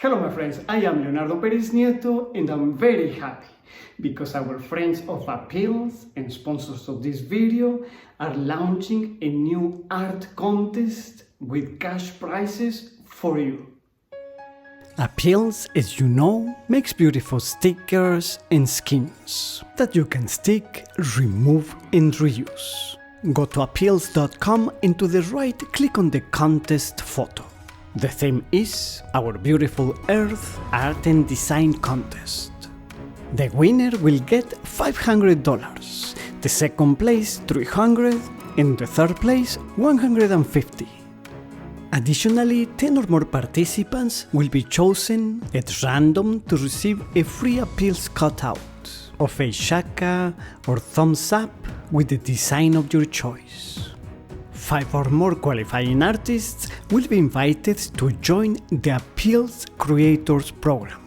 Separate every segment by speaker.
Speaker 1: Hello my friends, I am Leonardo Perez Nieto and I'm very happy because our friends of Appeals and sponsors of this video are launching a new art contest with cash prizes for you.
Speaker 2: Appeals, as you know, makes beautiful stickers and skins that you can stick, remove and reuse. Go to appeals.com and to the right click on the contest photo. The theme is our beautiful Earth Art and Design Contest. The winner will get $500, the second place $300 and the third place $150. Additionally, 10 or more participants will be chosen at random to receive a free Appeals cutout of a shaka or thumbs up with the design of your choice. 5 or more qualifying artists will be invited to join the Appeals Creators Program,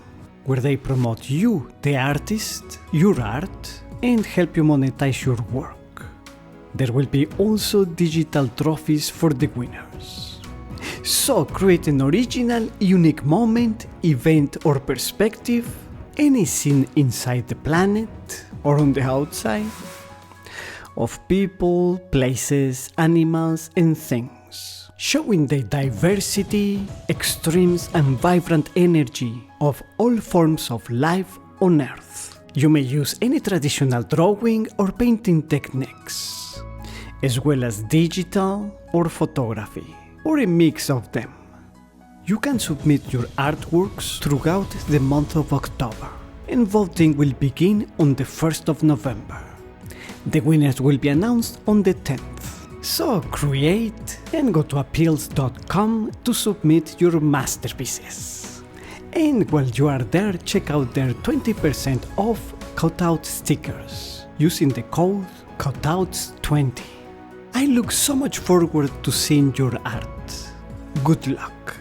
Speaker 2: where they promote you, the artist, your art, and help you monetize your work. There will be also digital trophies for the winners. So create an original, unique moment, event or perspective, any scene inside the planet or on the outside, of people, places, animals and things, showing the diversity, extremes and vibrant energy of all forms of life on Earth. You may use any traditional drawing or painting techniques, as well as digital or photography, or a mix of them. You can submit your artworks throughout the month of October, and voting will begin on the 1st of November. The winners will be announced on the 10th. So create and go to appeals.com to submit your masterpieces. And while you are there, check out their 20% off cutout stickers using the code CUTOUTS20. I look so much forward to seeing your art. Good luck!